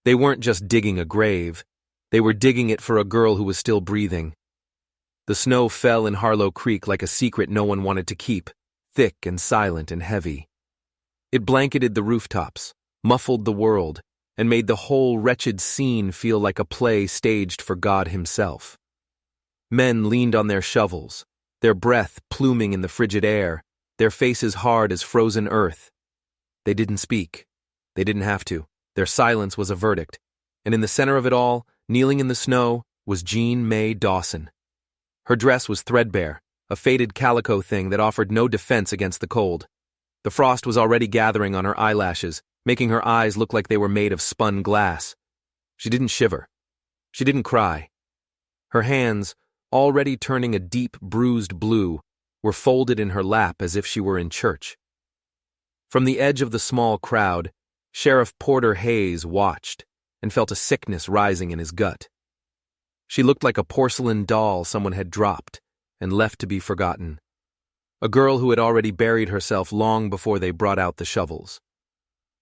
They weren't just digging a grave. They were digging it for a girl who was still breathing. The snow fell in Harlow Creek like a secret no one wanted to keep, thick and silent and heavy. It blanketed the rooftops, muffled the world, and made the whole wretched scene feel like a play staged for God himself. Men leaned on their shovels, their breath pluming in the frigid air, their faces hard as frozen earth. They didn't speak. They didn't have to. Their silence was a verdict. And in the center of it all, kneeling in the snow, was Jean May Dawson. Her dress was threadbare, a faded calico thing that offered no defense against the cold. The frost was already gathering on her eyelashes, making her eyes look like they were made of spun glass. She didn't shiver. She didn't cry. Her hands, already turning a deep, bruised blue, were folded in her lap as if she were in church. From the edge of the small crowd, Sheriff Porter Hayes watched and felt a sickness rising in his gut. She looked like a porcelain doll someone had dropped and left to be forgotten. A girl who had already buried herself long before they brought out the shovels.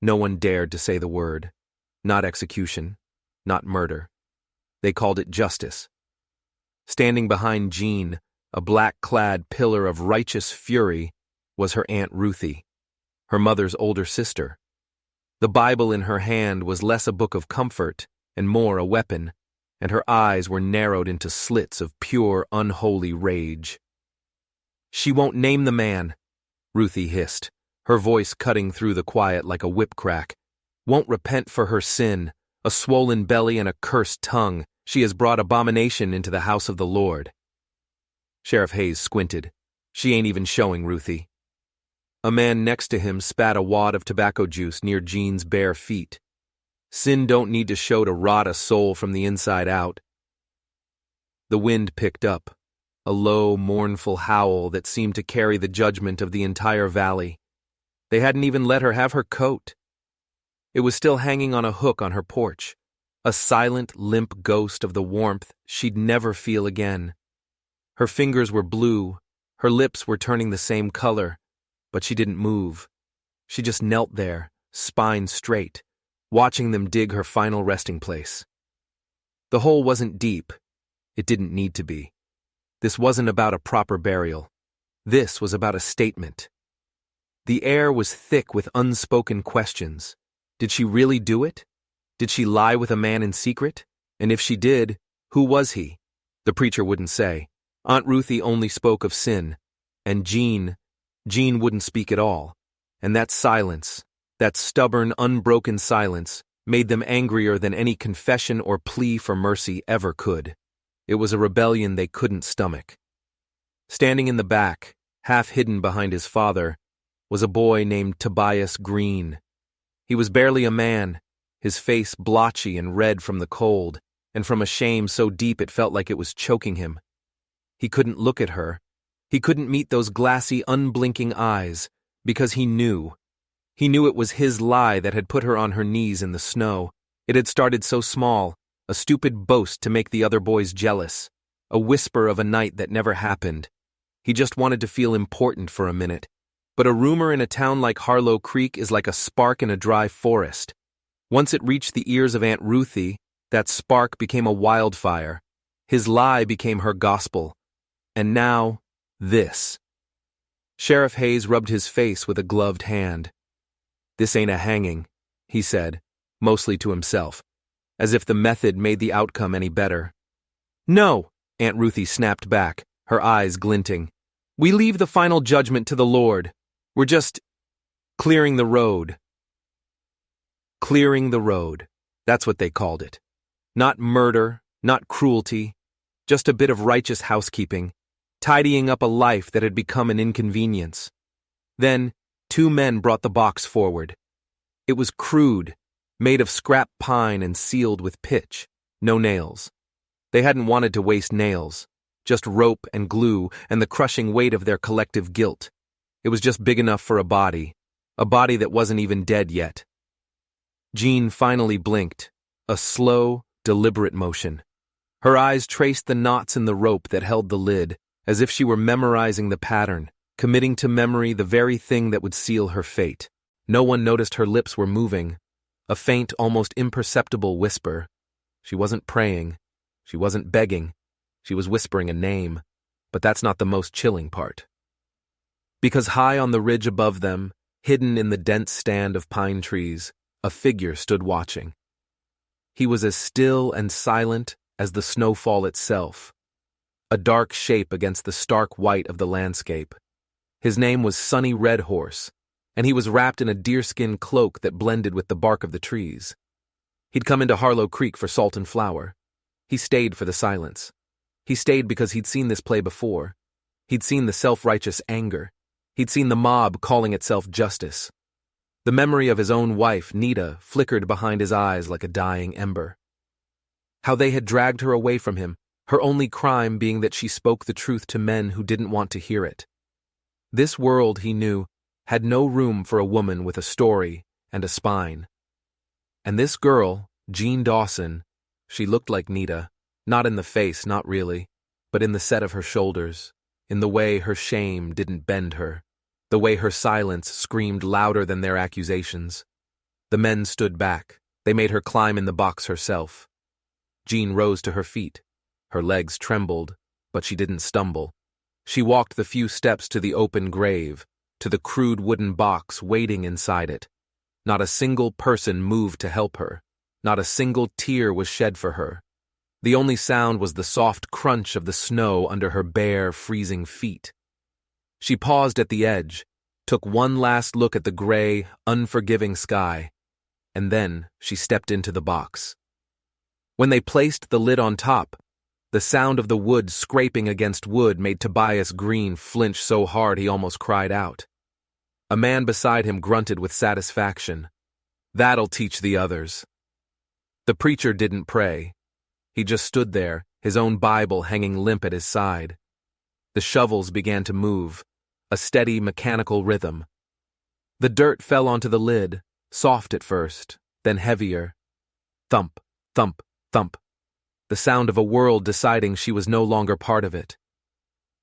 No one dared to say the word. Not execution, not murder. They called it justice. Standing behind Jean, a black-clad pillar of righteous fury, was her Aunt Ruthie, her mother's older sister. The Bible in her hand was less a book of comfort and more a weapon, and her eyes were narrowed into slits of pure, unholy rage. "She won't name the man," Ruthie hissed, her voice cutting through the quiet like a whip crack. "Won't repent for her sin, a swollen belly and a cursed tongue. She has brought abomination into the house of the Lord." Sheriff Hayes squinted. "She ain't even showing, Ruthie." A man next to him spat a wad of tobacco juice near Jean's bare feet. Sin don't need to show to rot a soul from the inside out. The wind picked up, a low, mournful howl that seemed to carry the judgment of the entire valley. They hadn't even let her have her coat. It was still hanging on a hook on her porch, a silent, limp ghost of the warmth she'd never feel again. Her fingers were blue, her lips were turning the same color, but she didn't move. She just knelt there, spine straight, watching them dig her final resting place. The hole wasn't deep. It didn't need to be. This wasn't about a proper burial. This was about a statement. The air was thick with unspoken questions. Did she really do it? Did she lie with a man in secret? And if she did, who was he? The preacher wouldn't say. Aunt Ruthie only spoke of sin. And Jean wouldn't speak at all. And that silence, that stubborn, unbroken silence, made them angrier than any confession or plea for mercy ever could. It was a rebellion they couldn't stomach. Standing in the back, half hidden behind his father, was a boy named Tobias Green. He was barely a man, his face blotchy and red from the cold, and from a shame so deep it felt like it was choking him. He couldn't look at her. He couldn't meet those glassy, unblinking eyes, because he knew. He knew it was his lie that had put her on her knees in the snow. It had started so small, a stupid boast to make the other boys jealous, a whisper of a night that never happened. He just wanted to feel important for a minute. But a rumor in a town like Harlow Creek is like a spark in a dry forest. Once it reached the ears of Aunt Ruthie, that spark became a wildfire. His lie became her gospel. And now, this. Sheriff Hayes rubbed his face with a gloved hand. "This ain't a hanging," he said, mostly to himself, as if the method made the outcome any better. "No," Aunt Ruthie snapped back, her eyes glinting. "We leave the final judgment to the Lord. We're just clearing the road." Clearing the road. That's what they called it. Not murder, not cruelty, just a bit of righteous housekeeping, tidying up a life that had become an inconvenience. Then, 2 men brought the box forward. It was crude, made of scrap pine and sealed with pitch, no nails. They hadn't wanted to waste nails, just rope and glue and the crushing weight of their collective guilt. It was just big enough for a body that wasn't even dead yet. Jean finally blinked, a slow, deliberate motion. Her eyes traced the knots in the rope that held the lid, as if she were memorizing the pattern, committing to memory the very thing that would seal her fate. No one noticed her lips were moving, A faint, almost imperceptible whisper. She wasn't praying. She wasn't begging. She was whispering a name. But that's not the most chilling part. Because high on the ridge above them, hidden in the dense stand of pine trees, a figure stood watching. He was as still and silent as the snowfall itself, a dark shape against the stark white of the landscape. His name was Sunny Redhorse, and he was wrapped in a deerskin cloak that blended with the bark of the trees. He'd come into Harlow Creek for salt and flour. He stayed for the silence. He stayed because he'd seen this play before. He'd seen the self-righteous anger. He'd seen the mob calling itself justice. The memory of his own wife, Nita, flickered behind his eyes like a dying ember. How they had dragged her away from him, her only crime being that she spoke the truth to men who didn't want to hear it. This world, he knew, had no room for a woman with a story and a spine. And this girl, Jean Dawson, she looked like Nita, not in the face, not really, but in the set of her shoulders, in the way her shame didn't bend her, the way her silence screamed louder than their accusations. The men stood back. They made her climb in the box herself. Jean rose to her feet. Her legs trembled, but she didn't stumble. She walked the few steps to the open grave, to the crude wooden box waiting inside it. Not a single person moved to help her. Not a single tear was shed for her. The only sound was the soft crunch of the snow under her bare, freezing feet. She paused at the edge, took one last look at the gray, unforgiving sky, and then she stepped into the box. When they placed the lid on top, the sound of the wood scraping against wood made Tobias Green flinch so hard he almost cried out. A man beside him grunted with satisfaction. "That'll teach the others." The preacher didn't pray. He just stood there, his own Bible hanging limp at his side. The shovels began to move, a steady mechanical rhythm. The dirt fell onto the lid, soft at first, then heavier. Thump, thump, thump. The sound of a world deciding she was no longer part of it.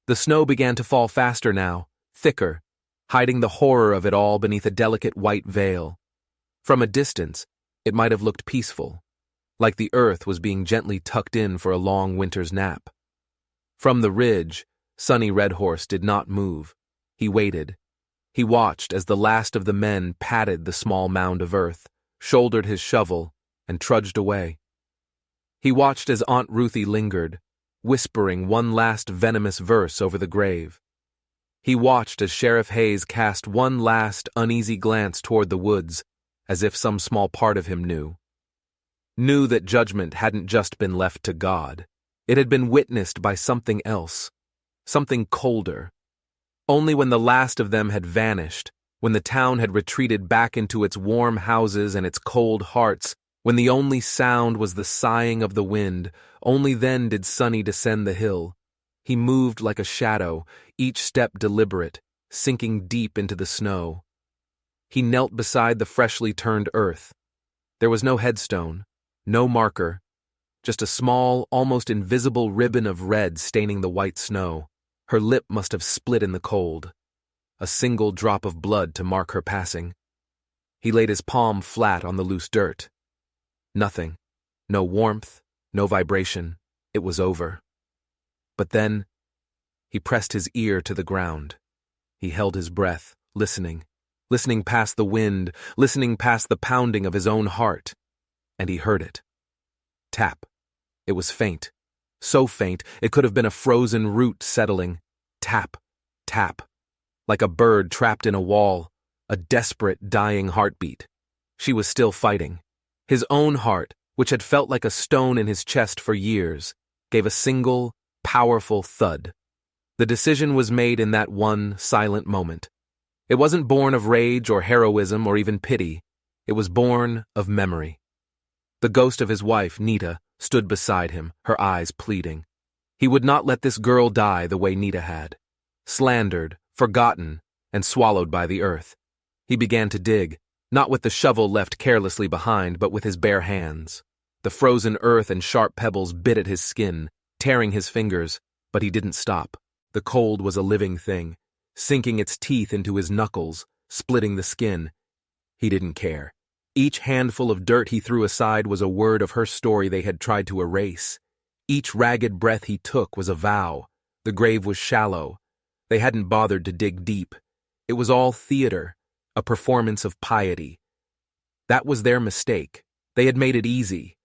The snow began to fall faster now, thicker, hiding the horror of it all beneath a delicate white veil. From a distance, it might have looked peaceful, like the earth was being gently tucked in for a long winter's nap. From the ridge, Sunny Redhorse did not move. He waited. He watched as the last of the men patted the small mound of earth, shouldered his shovel, and trudged away. He watched as Aunt Ruthie lingered, whispering one last venomous verse over the grave. He watched as Sheriff Hayes cast one last uneasy glance toward the woods, as if some small part of him knew that judgment hadn't just been left to God. It had been witnessed by something else, something colder. Only when the last of them had vanished, when the town had retreated back into its warm houses and its cold hearts, when the only sound was the sighing of the wind, only then did Sunny descend the hill. He moved like a shadow, each step deliberate, sinking deep into the snow. He knelt beside the freshly turned earth. There was no headstone, no marker, just a small, almost invisible ribbon of red staining the white snow. Her lip must have split in the cold. A single drop of blood to mark her passing. He laid his palm flat on the loose dirt. Nothing. No warmth, no vibration. It was over. But then, he pressed his ear to the ground. He held his breath, listening past the wind, listening past the pounding of his own heart. And he heard it. Tap. It was faint. So faint, it could have been a frozen root settling. Tap. Tap. Like a bird trapped in a wall, a desperate, dying heartbeat. She was still fighting. His own heart, which had felt like a stone in his chest for years, gave a single, powerful thud. The decision was made in that one silent moment. It wasn't born of rage or heroism or even pity. It was born of memory. The ghost of his wife, Nita, stood beside him, her eyes pleading. He would not let this girl die the way Nita had. Slandered, forgotten, and swallowed by the earth. He began to dig, not with the shovel left carelessly behind, but with his bare hands. The frozen earth and sharp pebbles bit at his skin, tearing his fingers, but he didn't stop. The cold was a living thing, sinking its teeth into his knuckles, splitting the skin. He didn't care. Each handful of dirt he threw aside was a word of her story they had tried to erase. Each ragged breath he took was a vow. The grave was shallow. They hadn't bothered to dig deep. It was all theater, a performance of piety. That was their mistake. They had made it easy.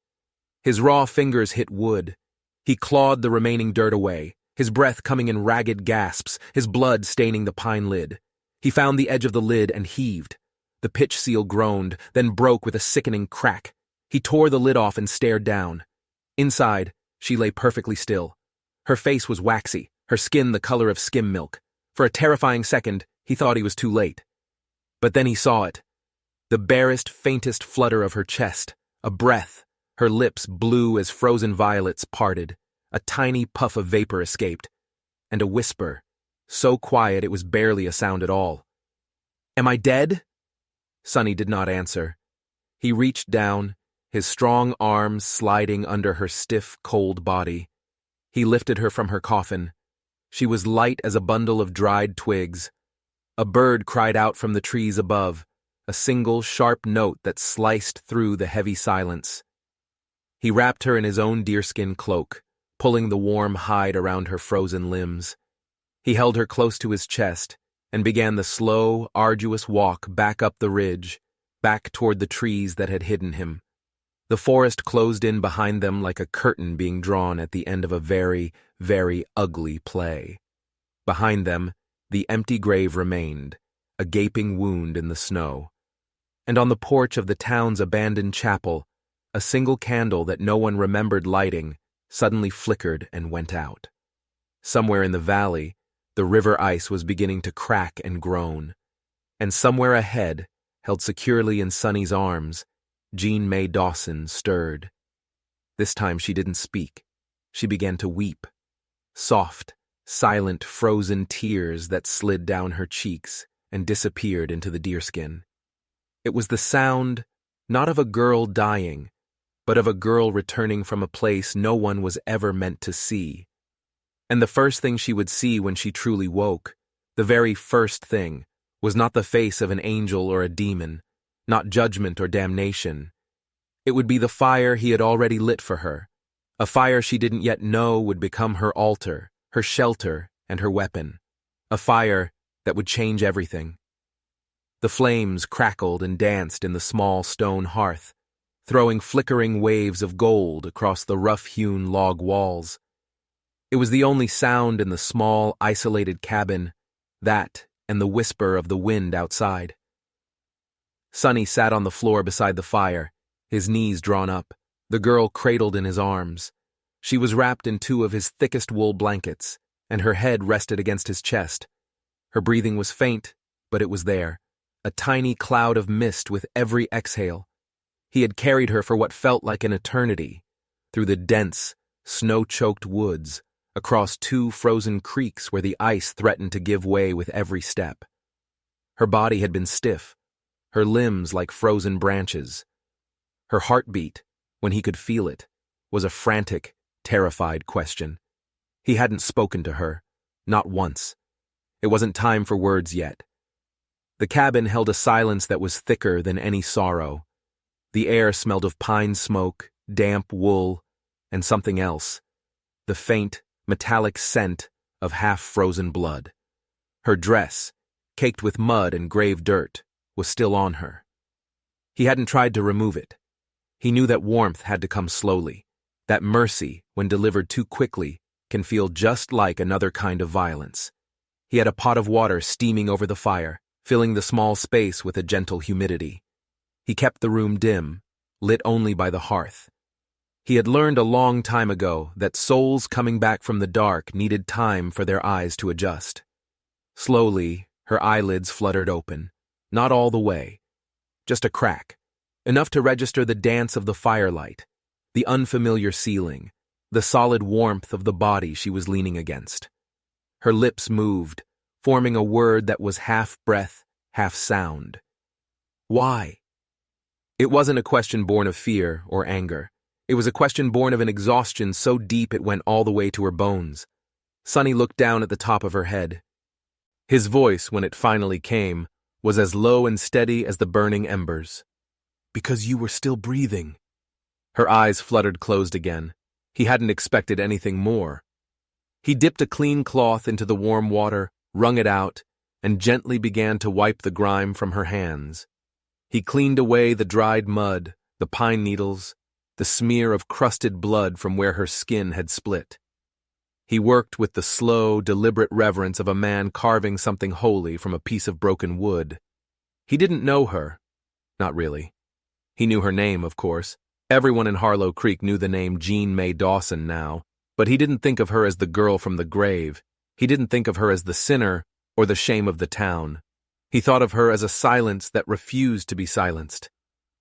His raw fingers hit wood. He clawed the remaining dirt away, his breath coming in ragged gasps, his blood staining the pine lid. He found the edge of the lid and heaved. The pitch seal groaned, then broke with a sickening crack. He tore the lid off and stared down. Inside, she lay perfectly still. Her face was waxy, her skin the color of skim milk. For a terrifying second, he thought he was too late. But then he saw it. The barest, faintest flutter of her chest, a breath, her lips blue as frozen violets parted. A tiny puff of vapor escaped, and a whisper, so quiet it was barely a sound at all. "Am I dead?" Sonny did not answer. He reached down, his strong arms sliding under her stiff, cold body. He lifted her from her coffin. She was light as a bundle of dried twigs. A bird cried out from the trees above, a single sharp note that sliced through the heavy silence. He wrapped her in his own deerskin cloak, pulling the warm hide around her frozen limbs. He held her close to his chest and began the slow, arduous walk back up the ridge, back toward the trees that had hidden him. The forest closed in behind them like a curtain being drawn at the end of a very, very ugly play. Behind them, the empty grave remained, a gaping wound in the snow. And on the porch of the town's abandoned chapel, a single candle that no one remembered lighting suddenly flickered and went out. Somewhere in the valley, the river ice was beginning to crack and groan. And somewhere ahead, held securely in Sonny's arms, Jean May Dawson stirred. This time she didn't speak. She began to weep. Soft, silent, frozen tears that slid down her cheeks and disappeared into the deerskin. It was the sound, not of a girl dying, but of a girl returning from a place no one was ever meant to see. And the first thing she would see when she truly woke, the very first thing, was not the face of an angel or a demon, not judgment or damnation. It would be the fire he had already lit for her, a fire she didn't yet know would become her altar, her shelter, and her weapon, a fire that would change everything. The flames crackled and danced in the small stone hearth, throwing flickering waves of gold across the rough-hewn log walls. It was the only sound in the small, isolated cabin, that and the whisper of the wind outside. Sonny sat on the floor beside the fire, his knees drawn up, the girl cradled in his arms. She was wrapped in two of his thickest wool blankets, and her head rested against his chest. Her breathing was faint, but it was there, a tiny cloud of mist with every exhale. He had carried her for what felt like an eternity, through the dense, snow-choked woods, across 2 frozen creeks where the ice threatened to give way with every step. Her body had been stiff, her limbs like frozen branches. Her heartbeat, when he could feel it, was a frantic, terrified question. He hadn't spoken to her, not once. It wasn't time for words yet. The cabin held a silence that was thicker than any sorrow. The air smelled of pine smoke, damp wool, and something else, the faint, metallic scent of half-frozen blood. Her dress, caked with mud and grave dirt, was still on her. He hadn't tried to remove it. He knew that warmth had to come slowly, that mercy, when delivered too quickly, can feel just like another kind of violence. He had a pot of water steaming over the fire, filling the small space with a gentle humidity. He kept the room dim, lit only by the hearth. He had learned a long time ago that souls coming back from the dark needed time for their eyes to adjust. Slowly, her eyelids fluttered open, not all the way, just a crack, enough to register the dance of the firelight, the unfamiliar ceiling, the solid warmth of the body she was leaning against. Her lips moved, forming a word that was half breath, half sound. Why? It wasn't a question born of fear or anger. It was a question born of an exhaustion so deep it went all the way to her bones. Sonny looked down at the top of her head. His voice, when it finally came, was as low and steady as the burning embers. Because you were still breathing. Her eyes fluttered closed again. He hadn't expected anything more. He dipped a clean cloth into the warm water, wrung it out, and gently began to wipe the grime from her hands. He cleaned away the dried mud, the pine needles, the smear of crusted blood from where her skin had split. He worked with the slow, deliberate reverence of a man carving something holy from a piece of broken wood. He didn't know her. Not really. He knew her name, of course. Everyone in Harlow Creek knew the name Jean May Dawson now, but he didn't think of her as the girl from the grave. He didn't think of her as the sinner or the shame of the town. He thought of her as a silence that refused to be silenced,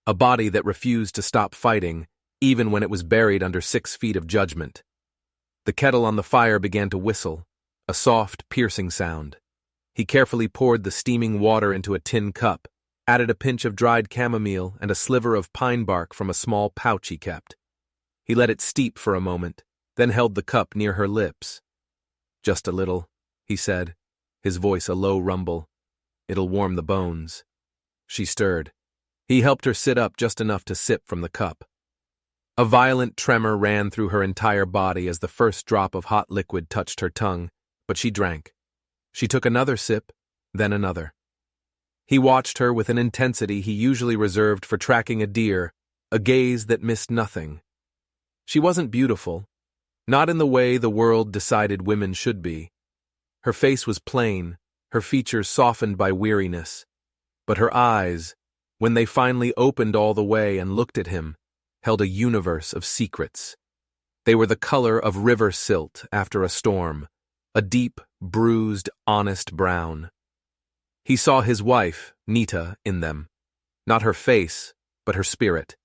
a body that refused to stop fighting, even when it was buried under 6 feet of judgment. The kettle on the fire began to whistle, a soft, piercing sound. He carefully poured the steaming water into a tin cup, added a pinch of dried chamomile and a sliver of pine bark from a small pouch he kept. He let it steep for a moment, then held the cup near her lips. "Just a little," he said, his voice a low rumble. "It'll warm the bones." She stirred. He helped her sit up just enough to sip from the cup. A violent tremor ran through her entire body as the first drop of hot liquid touched her tongue, but she drank. She took another sip, then another. He watched her with an intensity he usually reserved for tracking a deer, a gaze that missed nothing. She wasn't beautiful, not in the way the world decided women should be. Her face was plain, her features softened by weariness, but her eyes, when they finally opened all the way and looked at him, held a universe of secrets. They were the color of river silt after a storm, a deep, bruised, honest brown. He saw his wife, Nita, in them. Not her face, but her spirit.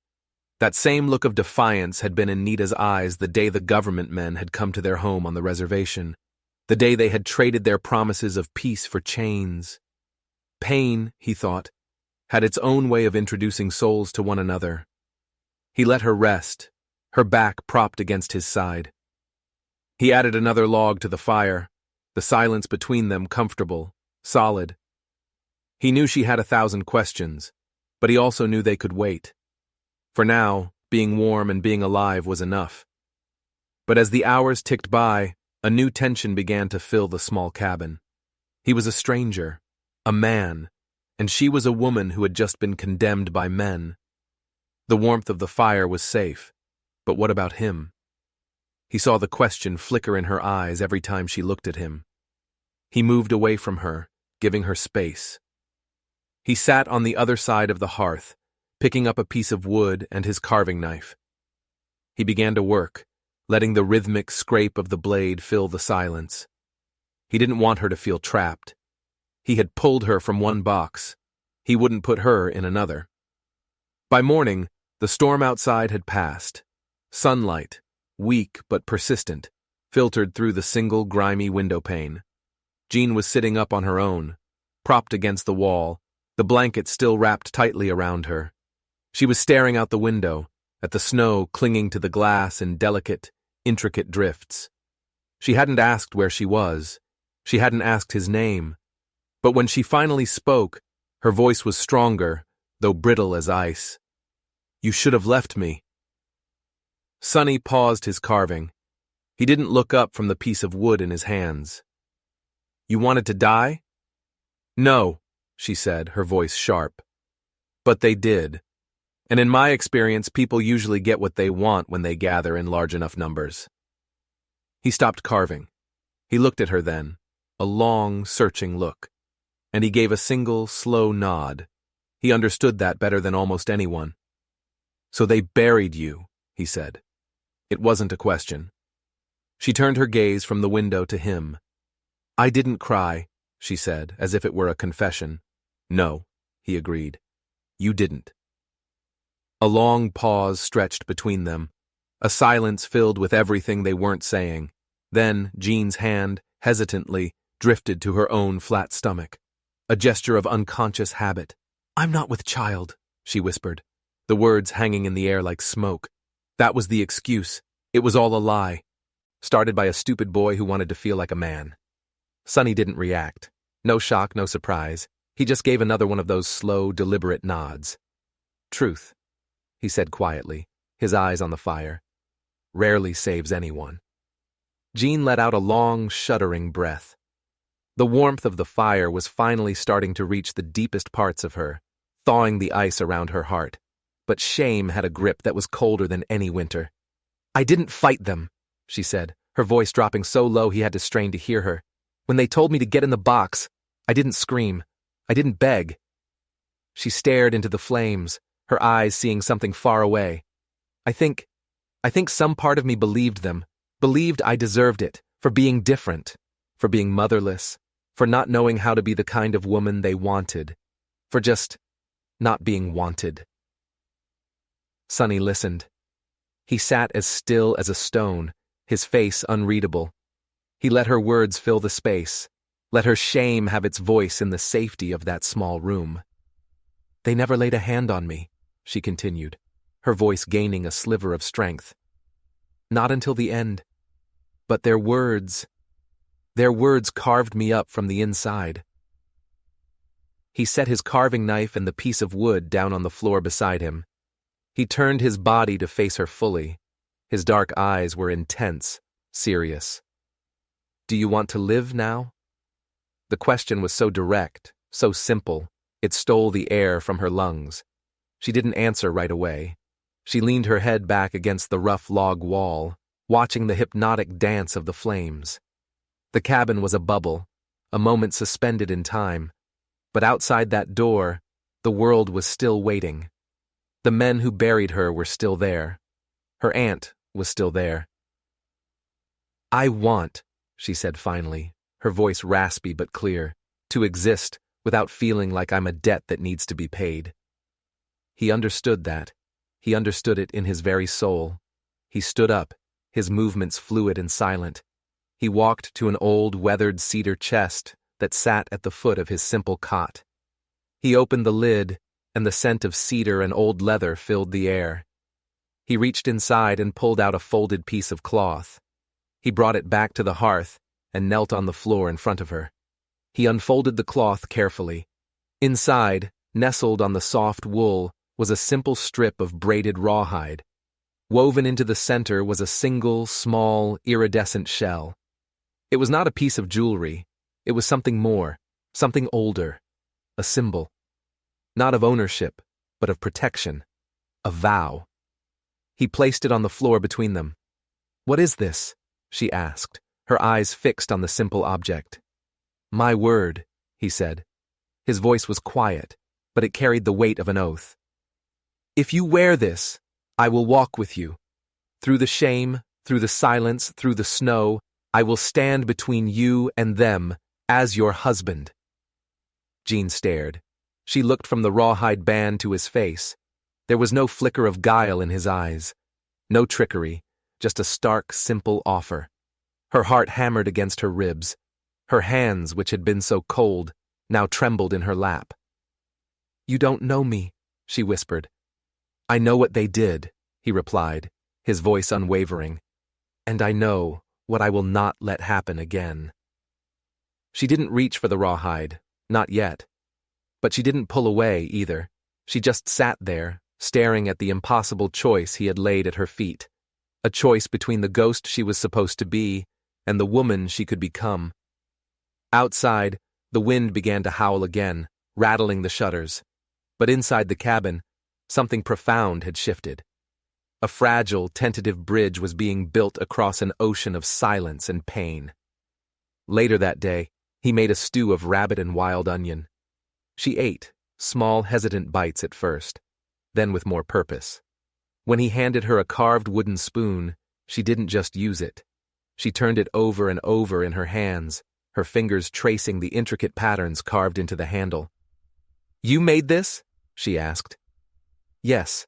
That same look of defiance had been in Nita's eyes the day the government men had come to their home on the reservation, the day they had traded their promises of peace for chains. Pain, he thought, had its own way of introducing souls to one another. He let her rest, her back propped against his side. He added another log to the fire, the silence between them comfortable, solid. He knew she had 1,000 questions, but he also knew they could wait. For now, being warm and being alive was enough. But as the hours ticked by, a new tension began to fill the small cabin. He was a stranger, a man, and she was a woman who had just been condemned by men. The warmth of the fire was safe, but what about him? He saw the question flicker in her eyes every time she looked at him. He moved away from her, giving her space. He sat on the other side of the hearth, picking up a piece of wood and his carving knife. He began to work, letting the rhythmic scrape of the blade fill the silence. He didn't want her to feel trapped. He had pulled her from one box. He wouldn't put her in another. By morning, the storm outside had passed. Sunlight, weak but persistent, filtered through the single grimy window pane. Jean was sitting up on her own, propped against the wall, the blanket still wrapped tightly around her. She was staring out the window, at the snow clinging to the glass in delicate, intricate drifts. She hadn't asked where she was. She hadn't asked his name. But when she finally spoke, her voice was stronger, though brittle as ice. "You should have left me." Sonny paused his carving. He didn't look up from the piece of wood in his hands. "You wanted to die?" "No," she said, her voice sharp. "But they did. And in my experience, people usually get what they want when they gather in large enough numbers." He stopped carving. He looked at her then, a long, searching look. And he gave a single, slow nod. He understood that better than almost anyone. "So they buried you," he said. It wasn't a question. She turned her gaze from the window to him. "I didn't cry," she said, as if it were a confession. "No," he agreed. "You didn't." A long pause stretched between them, a silence filled with everything they weren't saying. Then Jean's hand, hesitantly, drifted to her own flat stomach, a gesture of unconscious habit. "I'm not with child," she whispered, the words hanging in the air like smoke. That was the excuse. It was all a lie. Started by a stupid boy who wanted to feel like a man. Sonny didn't react. No shock, no surprise. He just gave another one of those slow, deliberate nods. "Truth," he said quietly, his eyes on the fire. Rarely saves anyone. Jean let out a long, shuddering breath. The warmth of the fire was finally starting to reach the deepest parts of her, thawing the ice around her heart. But shame had a grip that was colder than any winter. I didn't fight them, she said, her voice dropping so low he had to strain to hear her. When they told me to get in the box, I didn't scream. I didn't beg. She stared into the flames, her eyes seeing something far away. I think some part of me believed them, believed I deserved it, for being different, for being motherless, for not knowing how to be the kind of woman they wanted, for just not being wanted. Sonny listened. He sat as still as a stone, his face unreadable. He let her words fill the space, let her shame have its voice in the safety of that small room. They never laid a hand on me, she continued, her voice gaining a sliver of strength. Not until the end. But their words carved me up from the inside. He set his carving knife and the piece of wood down on the floor beside him. He turned his body to face her fully. His dark eyes were intense, serious. Do you want to live now? The question was so direct, so simple, it stole the air from her lungs. She didn't answer right away. She leaned her head back against the rough log wall, watching the hypnotic dance of the flames. The cabin was a bubble, a moment suspended in time. But outside that door, the world was still waiting. The men who buried her were still there. Her aunt was still there. I want, she said finally, her voice raspy but clear, to exist without feeling like I'm a debt that needs to be paid. He understood that. He understood it in his very soul. He stood up, his movements fluid and silent. He walked to an old, weathered cedar chest that sat at the foot of his simple cot. He opened the lid, and the scent of cedar and old leather filled the air. He reached inside and pulled out a folded piece of cloth. He brought it back to the hearth and knelt on the floor in front of her. He unfolded the cloth carefully. Inside, nestled on the soft wool, was a simple strip of braided rawhide. Woven into the center was a single, small, iridescent shell. It was not a piece of jewelry. It was something more, something older, a symbol. Not of ownership, but of protection, a vow. He placed it on the floor between them. What is this? She asked, her eyes fixed on the simple object. My word, he said. His voice was quiet, but it carried the weight of an oath. If you wear this, I will walk with you. Through the shame, through the silence, through the snow, I will stand between you and them as your husband. Jean stared. She looked from the rawhide band to his face. There was no flicker of guile in his eyes. No trickery, just a stark, simple offer. Her heart hammered against her ribs. Her hands, which had been so cold, now trembled in her lap. You don't know me, she whispered. I know what they did, he replied, his voice unwavering. And I know what I will not let happen again. She didn't reach for the rawhide, not yet. But she didn't pull away, either. She just sat there, staring at the impossible choice he had laid at her feet. A choice between the ghost she was supposed to be and the woman she could become. Outside, the wind began to howl again, rattling the shutters. But inside the cabin, something profound had shifted. A fragile, tentative bridge was being built across an ocean of silence and pain. Later that day, he made a stew of rabbit and wild onion. She ate, small, hesitant bites at first, then with more purpose. When he handed her a carved wooden spoon, she didn't just use it. She turned it over and over in her hands, her fingers tracing the intricate patterns carved into the handle. You made this? She asked. Yes.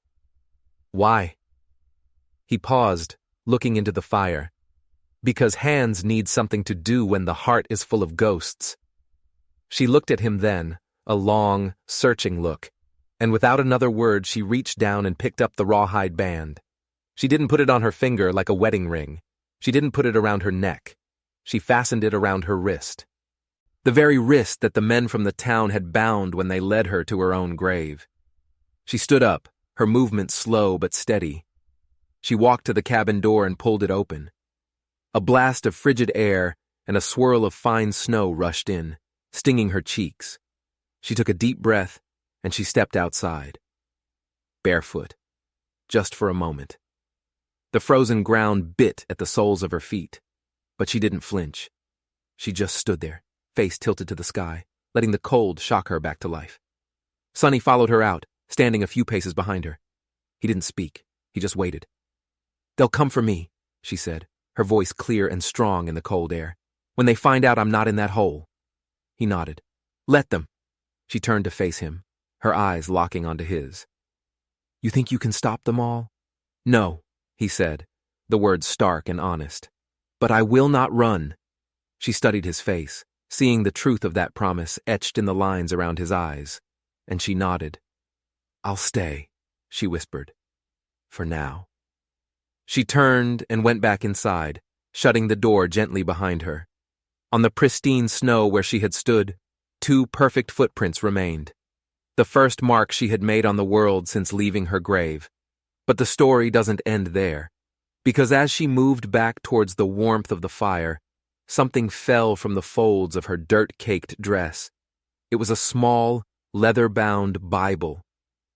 Why? He paused, looking into the fire. Because hands need something to do when the heart is full of ghosts. She looked at him then, a long, searching look, and without another word she reached down and picked up the rawhide band. She didn't put it on her finger like a wedding ring. She didn't put it around her neck. She fastened it around her wrist. The very wrist that the men from the town had bound when they led her to her own grave. She stood up, her movement slow but steady. She walked to the cabin door and pulled it open. A blast of frigid air and a swirl of fine snow rushed in, stinging her cheeks. She took a deep breath, and she stepped outside. Barefoot. Just for a moment. The frozen ground bit at the soles of her feet, but she didn't flinch. She just stood there, face tilted to the sky, letting the cold shock her back to life. Sonny followed her out, standing a few paces behind her. He didn't speak. He just waited. "They'll come for me," she said, her voice clear and strong in the cold air. "When they find out I'm not in that hole." He nodded. "Let them." She turned to face him, her eyes locking onto his. "You think you can stop them all?" "No," he said, the words stark and honest. "But I will not run." She studied his face, seeing the truth of that promise etched in the lines around his eyes, and she nodded. "I'll stay," she whispered. "For now." She turned and went back inside, shutting the door gently behind her. On the pristine snow where she had stood, 2 perfect footprints remained. The first mark she had made on the world since leaving her grave. But the story doesn't end there, because as she moved back towards the warmth of the fire, something fell from the folds of her dirt-caked dress. It was a small, leather-bound Bible,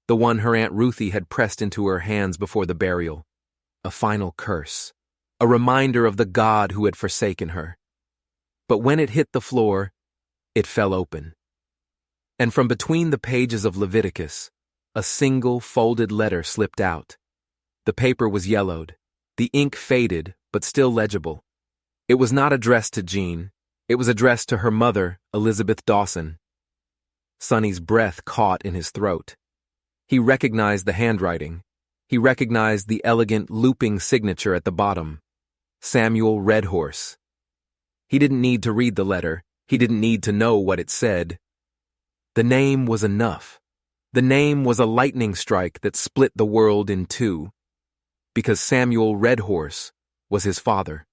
the one her Aunt Ruthie had pressed into her hands before the burial. A final curse, a reminder of the God who had forsaken her. But when it hit the floor, it fell open. And from between the pages of Leviticus, a single folded letter slipped out. The paper was yellowed, the ink faded, but still legible. It was not addressed to Jean. It was addressed to her mother, Elizabeth Dawson. Sonny's breath caught in his throat. He recognized the handwriting. He recognized the elegant, looping signature at the bottom. Samuel Redhorse. He didn't need to read the letter. He didn't need to know what it said. The name was enough. The name was a lightning strike that split the world in 2. Because Samuel Redhorse was his father.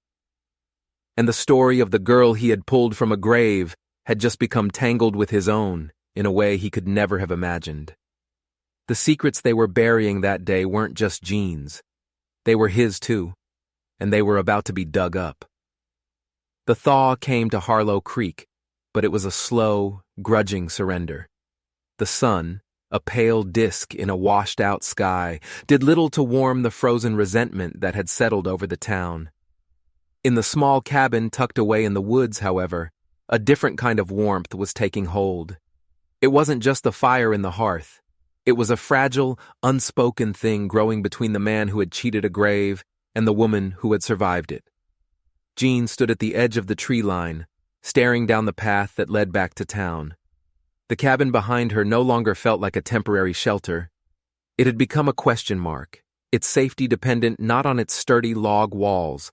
And the story of the girl he had pulled from a grave had just become tangled with his own in a way he could never have imagined. The secrets they were burying that day weren't just Jean's. They were his too, and they were about to be dug up. The thaw came to Harlow Creek, but it was a slow, grudging surrender. The sun, a pale disk in a washed-out sky, did little to warm the frozen resentment that had settled over the town. In the small cabin tucked away in the woods, however, a different kind of warmth was taking hold. It wasn't just the fire in the hearth. It was a fragile, unspoken thing growing between the man who had cheated a grave and the woman who had survived it. Jean stood at the edge of the tree line, staring down the path that led back to town. The cabin behind her no longer felt like a temporary shelter. It had become a question mark, its safety dependent not on its sturdy log walls,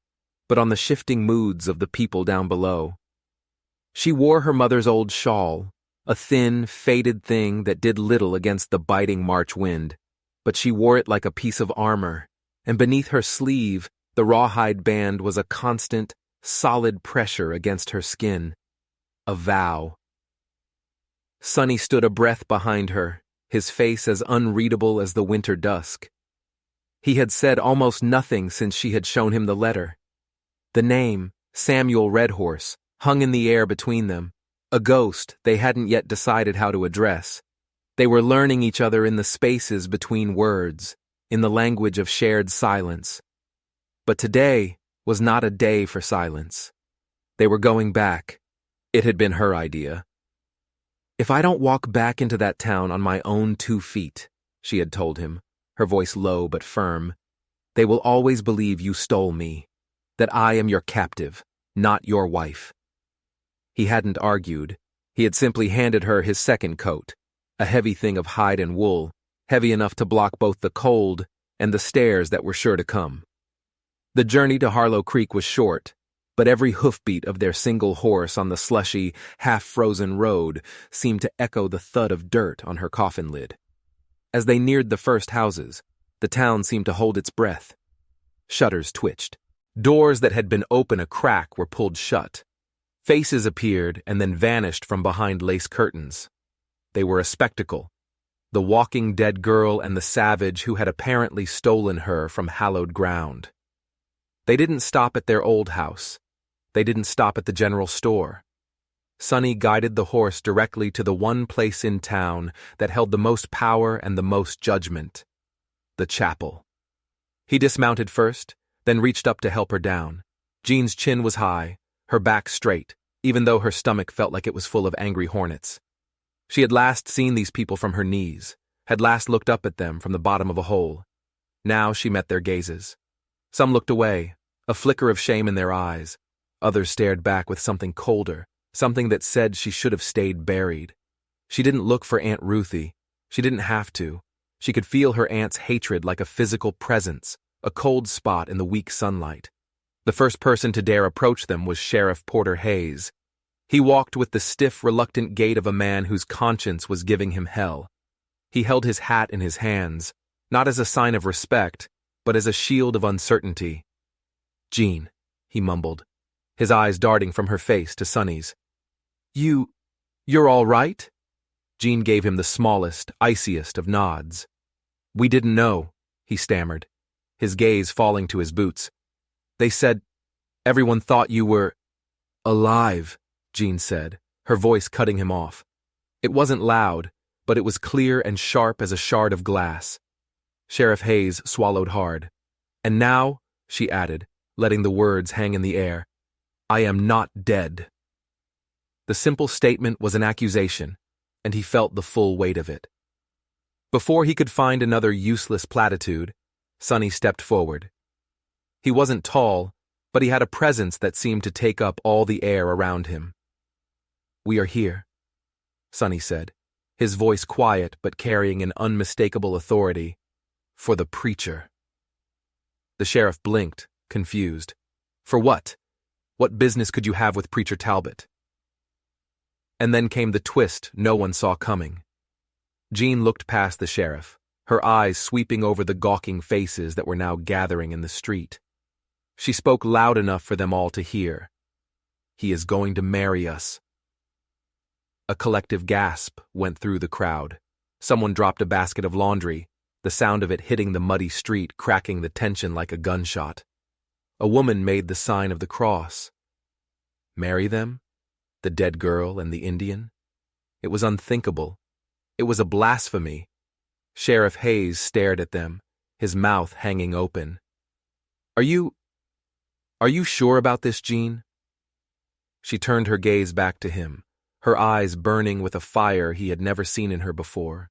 but on the shifting moods of the people down below. She wore her mother's old shawl, a thin, faded thing that did little against the biting March wind, but she wore it like a piece of armor, and beneath her sleeve, the rawhide band was a constant, solid pressure against her skin. A vow. Sonny stood a breath behind her, his face as unreadable as the winter dusk. He had said almost nothing since she had shown him the letter. The name, Samuel Redhorse, hung in the air between them, a ghost they hadn't yet decided how to address. They were learning each other in the spaces between words, in the language of shared silence. But today was not a day for silence. They were going back. It had been her idea. "If I don't walk back into that town on my own 2 feet," she had told him, her voice low but firm, "they will always believe you stole me, that I am your captive, not your wife." He hadn't argued. He had simply handed her his second coat, a heavy thing of hide and wool, heavy enough to block both the cold and the stares that were sure to come. The journey to Harlow Creek was short, but every hoofbeat of their single horse on the slushy, half-frozen road seemed to echo the thud of dirt on her coffin lid. As they neared the first houses, the town seemed to hold its breath. Shutters twitched. Doors that had been open a crack were pulled shut. Faces appeared and then vanished from behind lace curtains. They were a spectacle. the walking dead girl and the savage who had apparently stolen her from hallowed ground. They didn't stop at their old house. They didn't stop at the general store. Sonny guided the horse directly to the one place in town that held the most power and the most judgment: the chapel. He dismounted first, then reached up to help her down. Jean's chin was high, her back straight, even though her stomach felt like it was full of angry hornets. She had last seen these people from her knees, had last looked up at them from the bottom of a hole. Now she met their gazes. Some looked away, a flicker of shame in their eyes. Others stared back with something colder, something that said she should have stayed buried. She didn't look for Aunt Ruthie. She didn't have to. She could feel her aunt's hatred like a physical presence, a cold spot in the weak sunlight. The first person to dare approach them was Sheriff Porter Hayes. He walked with the stiff, reluctant gait of a man whose conscience was giving him hell. He held his hat in his hands, not as a sign of respect, but as a shield of uncertainty. "Jean," he mumbled, his eyes darting from her face to Sonny's. You're all right?" Jean gave him the smallest, iciest of nods. "We didn't know," he stammered, his gaze falling to his boots. "They said everyone thought you were alive," Jean said, her voice cutting him off. It wasn't loud, but it was clear and sharp as a shard of glass. Sheriff Hayes swallowed hard. "And now," she added, letting the words hang in the air, "I am not dead." The simple statement was an accusation, and he felt the full weight of it. Before he could find another useless platitude, Sonny stepped forward. He wasn't tall, but he had a presence that seemed to take up all the air around him. "We are here," Sonny said, his voice quiet but carrying an unmistakable authority, "for the preacher." The sheriff blinked, confused. "For what? What business could you have with Preacher Talbot?" And then came the twist no one saw coming. Jean looked past the sheriff, her eyes sweeping over the gawking faces that were now gathering in the street. She spoke loud enough for them all to hear. "He is going to marry us." A collective gasp went through the crowd. Someone dropped a basket of laundry, the sound of it hitting the muddy street cracking the tension like a gunshot. A woman made the sign of the cross. Marry them? The dead girl and the Indian? It was unthinkable. It was a blasphemy. Sheriff Hayes stared at them, his mouth hanging open. Are you sure about this, Jean?" She turned her gaze back to him, her eyes burning with a fire he had never seen in her before.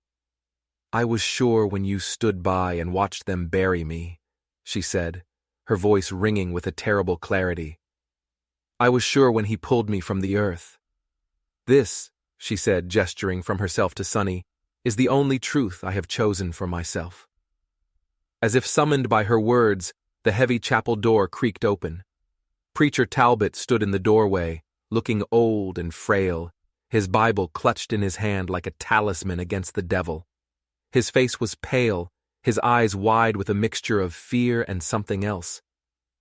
"I was sure when you stood by and watched them bury me," she said, her voice ringing with a terrible clarity. "I was sure when he pulled me from the earth. This," she said, gesturing from herself to Sonny, "is the only truth I have chosen for myself." As if summoned by her words, the heavy chapel door creaked open. Preacher Talbot stood in the doorway, looking old and frail, his Bible clutched in his hand like a talisman against the devil. His face was pale, his eyes wide with a mixture of fear and something else,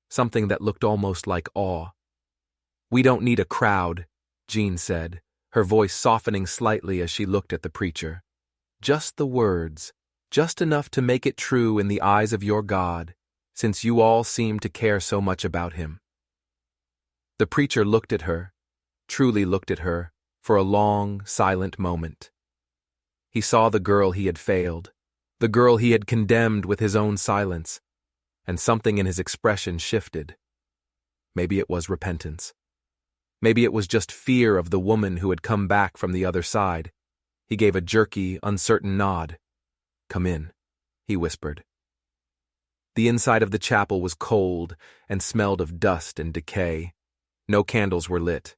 something that looked almost like awe. "We don't need a crowd," Jean said, her voice softening slightly as she looked at the preacher. "Just the words, just enough to make it true in the eyes of your God, since you all seem to care so much about him." The preacher looked at her, truly looked at her, for a long, silent moment. He saw the girl he had failed, the girl he had condemned with his own silence, and something in his expression shifted. Maybe it was repentance. Maybe it was just fear of the woman who had come back from the other side. He gave a jerky, uncertain nod. "Come in," he whispered. The inside of the chapel was cold and smelled of dust and decay. No candles were lit.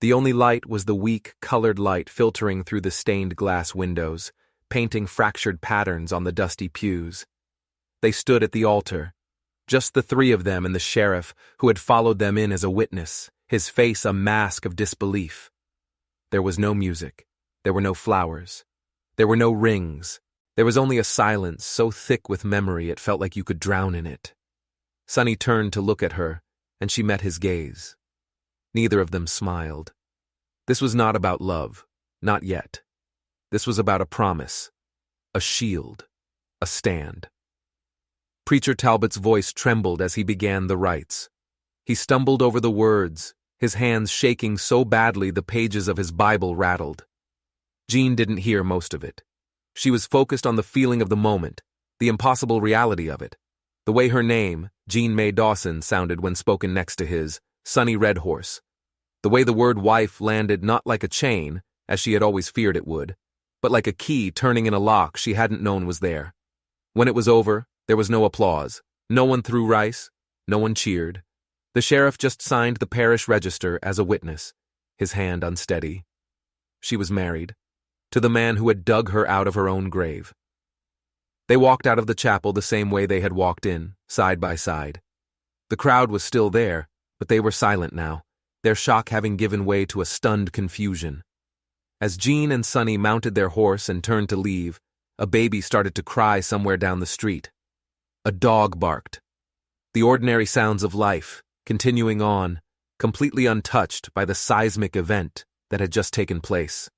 The only light was the weak, colored light filtering through the stained glass windows, painting fractured patterns on the dusty pews. They stood at the altar, just the three of them and the sheriff who had followed them in as a witness, his face a mask of disbelief. There was no music. There were no flowers. There were no rings. There was only a silence so thick with memory it felt like you could drown in it. Sonny turned to look at her, and she met his gaze. Neither of them smiled. This was not about love, not yet. This was about a promise. a shield, a stand. Preacher Talbot's voice trembled as he began the rites. He stumbled over the words, his hands shaking so badly the pages of his Bible rattled. Jean didn't hear most of it. She was focused on the feeling of the moment, the impossible reality of it. The way her name, Jean May Dawson, sounded when spoken next to his, Sunny Redhorse. The way the word wife landed not like a chain, as she had always feared it would, but like a key turning in a lock she hadn't known was there. When it was over, there was no applause. No one threw rice. No one cheered. The sheriff just signed the parish register as a witness, his hand unsteady. She was married, to the man who had dug her out of her own grave. They walked out of the chapel the same way they had walked in, side by side. The crowd was still there, but they were silent now, their shock having given way to a stunned confusion. As Jean and Sunny mounted their horse and turned to leave, a baby started to cry somewhere down the street. A dog barked. The ordinary sounds of life, continuing on, completely untouched by the seismic event that had just taken place.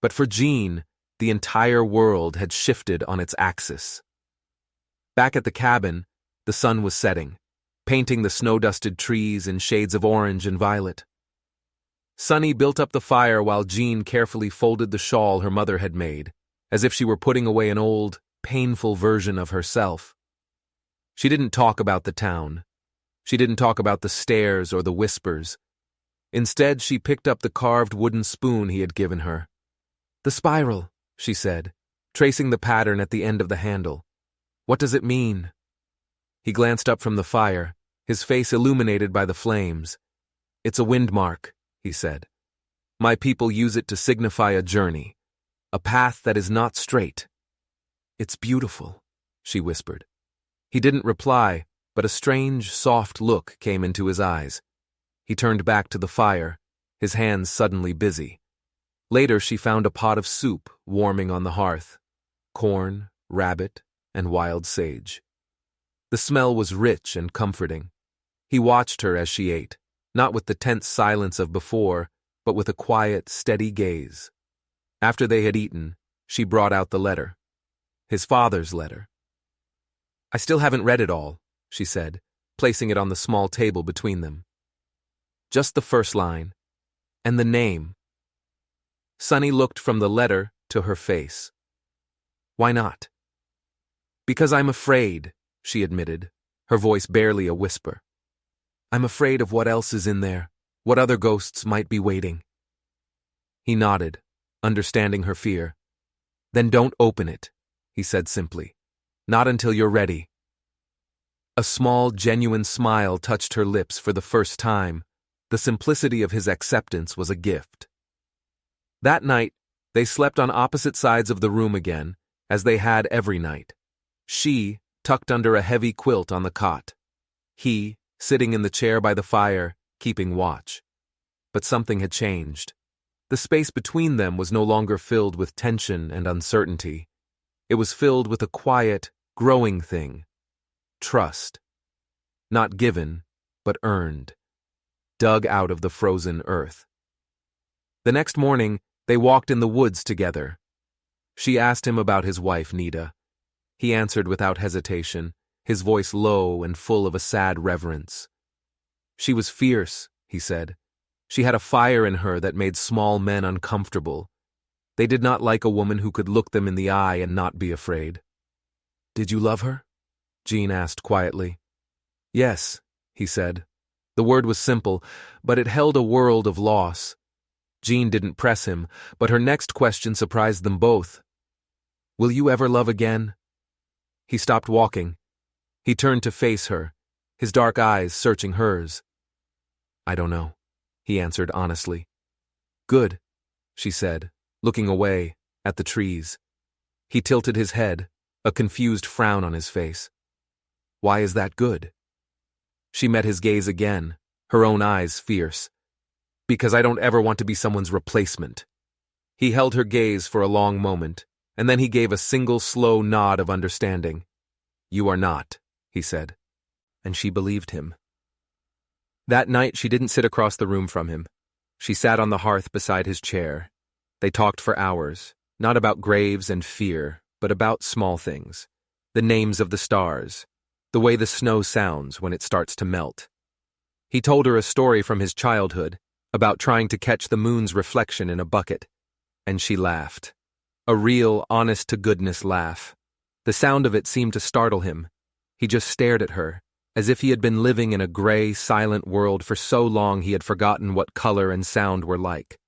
But for Jean, the entire world had shifted on its axis. Back at the cabin, the sun was setting, painting the snow-dusted trees in shades of orange and violet. Sunny built up the fire while Jean carefully folded the shawl her mother had made, as if she were putting away an old, painful version of herself. She didn't talk about the town. She didn't talk about the stares or the whispers. Instead, she picked up the carved wooden spoon he had given her. "The spiral," she said, tracing the pattern at the end of the handle. "What does it mean?" He glanced up from the fire, his face illuminated by the flames. "It's a wind mark," he said. "My people use it to signify a journey, a path that is not straight." "It's beautiful," she whispered. He didn't reply, but a strange, soft look came into his eyes. He turned back to the fire, his hands suddenly busy. Later she found a pot of soup warming on the hearth. Corn, rabbit, and wild sage. The smell was rich and comforting. He watched her as she ate, not with the tense silence of before, but with a quiet, steady gaze. After they had eaten, she brought out the letter. His father's letter. "I still haven't read it all," she said, placing it on the small table between them. "Just the first line. And the name." Sunny looked from the letter to her face. "Why not?" "Because I'm afraid," she admitted, her voice barely a whisper. "I'm afraid of what else is in there, what other ghosts might be waiting." He nodded, understanding her fear. "Then don't open it," he said simply. "Not until you're ready." A small, genuine smile touched her lips for the first time. The simplicity of his acceptance was a gift. That night, they slept on opposite sides of the room again, as they had every night. She, tucked under a heavy quilt on the cot. He, sitting in the chair by the fire, keeping watch. But something had changed. The space between them was no longer filled with tension and uncertainty. It was filled with a quiet, growing thing. Trust. Not given, but earned. Dug out of the frozen earth. The next morning, they walked in the woods together. She asked him about his wife, Nita. He answered without hesitation, his voice low and full of a sad reverence. "She was fierce," he said. "She had a fire in her that made small men uncomfortable. They did not like a woman who could look them in the eye and not be afraid." "Did you love her?" Jean asked quietly. "Yes," he said. The word was simple, but it held a world of loss. Jean didn't press him, but her next question surprised them both. "Will you ever love again?" He stopped walking. He turned to face her, his dark eyes searching hers. "I don't know," he answered honestly. "Good," she said, looking away, at the trees. He tilted his head, a confused frown on his face. "Why is that good?" She met his gaze again, her own eyes fierce. "Because I don't ever want to be someone's replacement." He held her gaze for a long moment, and then he gave a single slow nod of understanding. "You are not," he said. And she believed him. That night she didn't sit across the room from him. She sat on the hearth beside his chair. They talked for hours, not about graves and fear, but about small things. The names of the stars, the way the snow sounds when it starts to melt. He told her a story from his childhood about trying to catch the moon's reflection in a bucket, and she laughed. A real, honest-to-goodness laugh. The sound of it seemed to startle him. He just stared at her, as if he had been living in a gray, silent world for so long he had forgotten what color and sound were like.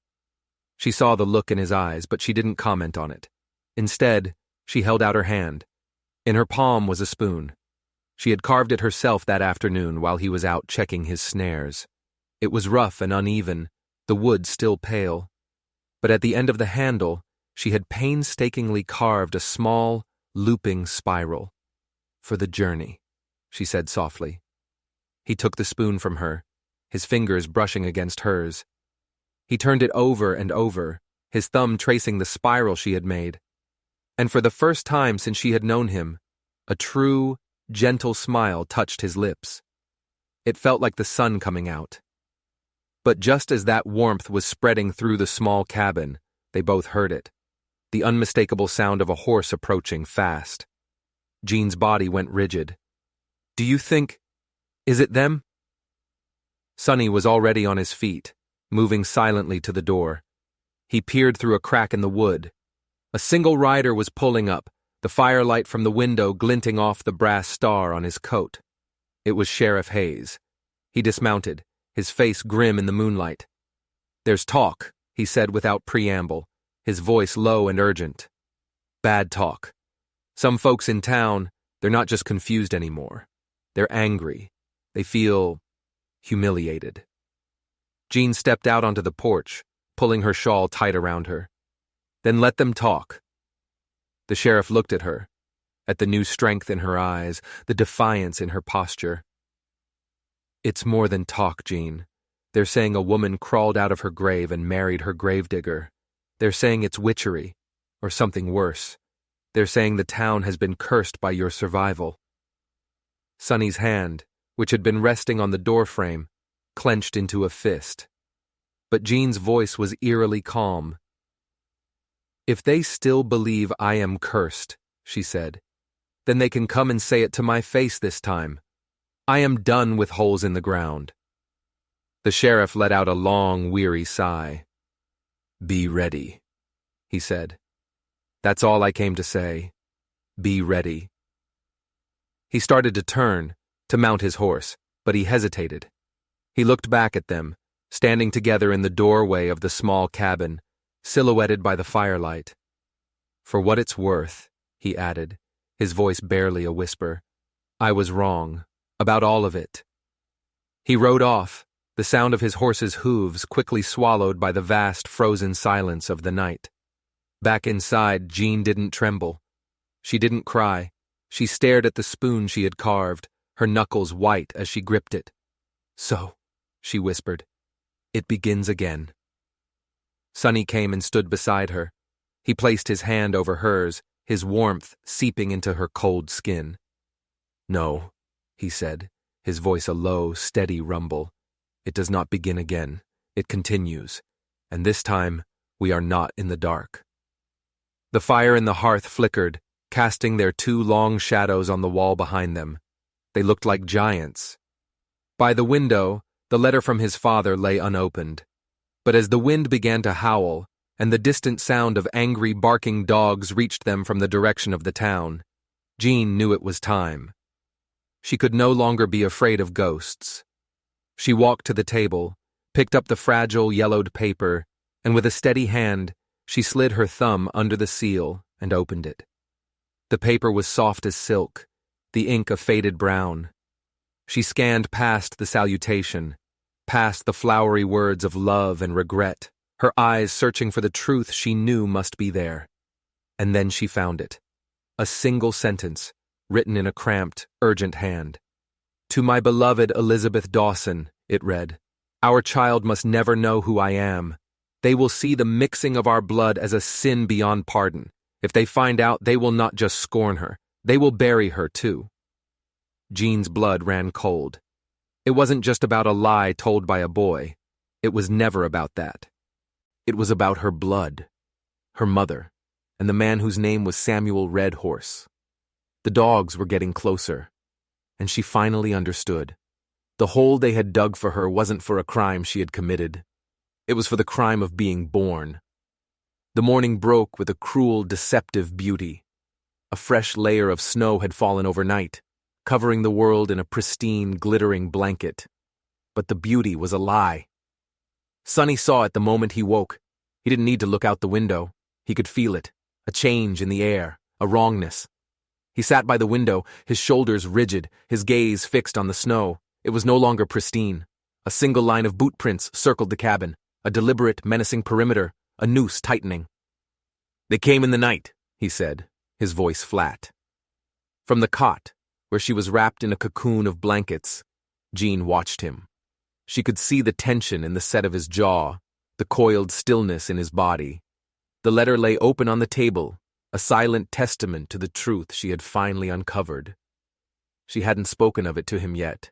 She saw the look in his eyes, but she didn't comment on it. Instead, she held out her hand. In her palm was a spoon. She had carved it herself that afternoon while he was out checking his snares. It was rough and uneven, the wood still pale. But at the end of the handle, she had painstakingly carved a small, looping spiral. "For the journey," she said softly. He took the spoon from her, his fingers brushing against hers. He turned it over and over, his thumb tracing the spiral she had made. And for the first time since she had known him, a true, gentle smile touched his lips. It felt like the sun coming out. But just as that warmth was spreading through the small cabin, they both heard it. The unmistakable sound of a horse approaching fast. Jean's body went rigid. "Do you think... is it them?" Sonny was already on his feet, moving silently to the door. He peered through a crack in the wood. A single rider was pulling up, the firelight from the window glinting off the brass star on his coat. It was Sheriff Hayes. He dismounted, his face grim in the moonlight. "There's talk," he said without preamble, his voice low and urgent. "Bad talk. Some folks in town, they're not just confused anymore. They're angry. They feel humiliated." Jean stepped out onto the porch, pulling her shawl tight around her. "Then let them talk." The sheriff looked at her, at the new strength in her eyes, the defiance in her posture. "It's more than talk, Jean. They're saying a woman crawled out of her grave and married her gravedigger. They're saying it's witchery, or something worse. They're saying the town has been cursed by your survival." Sonny's hand, which had been resting on the doorframe, clenched into a fist. But Jean's voice was eerily calm. "If they still believe I am cursed," she said, "then they can come and say it to my face this time. I am done with holes in the ground." The sheriff let out a long, weary sigh. "Be ready," he said. "That's all I came to say. Be ready." He started to turn, to mount his horse, but he hesitated. He looked back at them, standing together in the doorway of the small cabin, silhouetted by the firelight. "For what it's worth," he added, his voice barely a whisper, "I was wrong, about all of it." He rode off, the sound of his horse's hooves quickly swallowed by the vast frozen silence of the night. Back inside, Jean didn't tremble. She didn't cry. She stared at the spoon she had carved, her knuckles white as she gripped it. "So," she whispered, "it begins again." Sonny came and stood beside her. He placed his hand over hers, his warmth seeping into her cold skin. "No," he said, his voice a low, steady rumble. "It does not begin again. It continues. And this time, we are not in the dark." The fire in the hearth flickered, casting their two long shadows on the wall behind them. They looked like giants. By the window, the letter from his father lay unopened. But as the wind began to howl, and the distant sound of angry barking dogs reached them from the direction of the town, Jean knew it was time. She could no longer be afraid of ghosts. She walked to the table, picked up the fragile, yellowed paper, and with a steady hand, she slid her thumb under the seal and opened it. The paper was soft as silk, the ink a faded brown. She scanned past the salutation, past the flowery words of love and regret, her eyes searching for the truth she knew must be there. And then she found it. A single sentence, written in a cramped, urgent hand. "To my beloved Elizabeth Dawson," it read, "our child must never know who I am. They will see the mixing of our blood as a sin beyond pardon. If they find out, they will not just scorn her, they will bury her too." Jean's blood ran cold. It wasn't just about a lie told by a boy. It was never about that. It was about her blood, her mother, and the man whose name was Samuel Red Horse. The dogs were getting closer, and she finally understood. The hole they had dug for her wasn't for a crime she had committed. It was for the crime of being born. The morning broke with a cruel, deceptive beauty. A fresh layer of snow had fallen overnight, covering the world in a pristine, glittering blanket. But the beauty was a lie. Sonny saw it the moment he woke. He didn't need to look out the window. He could feel it, a change in the air, a wrongness. He sat by the window, his shoulders rigid, his gaze fixed on the snow. It was no longer pristine. A single line of boot prints circled the cabin, a deliberate, menacing perimeter, a noose tightening. "They came in the night," he said, his voice flat. From the cot, where she was wrapped in a cocoon of blankets, Jean watched him. She could see the tension in the set of his jaw, the coiled stillness in his body. The letter lay open on the table, a silent testament to the truth she had finally uncovered. She hadn't spoken of it to him yet.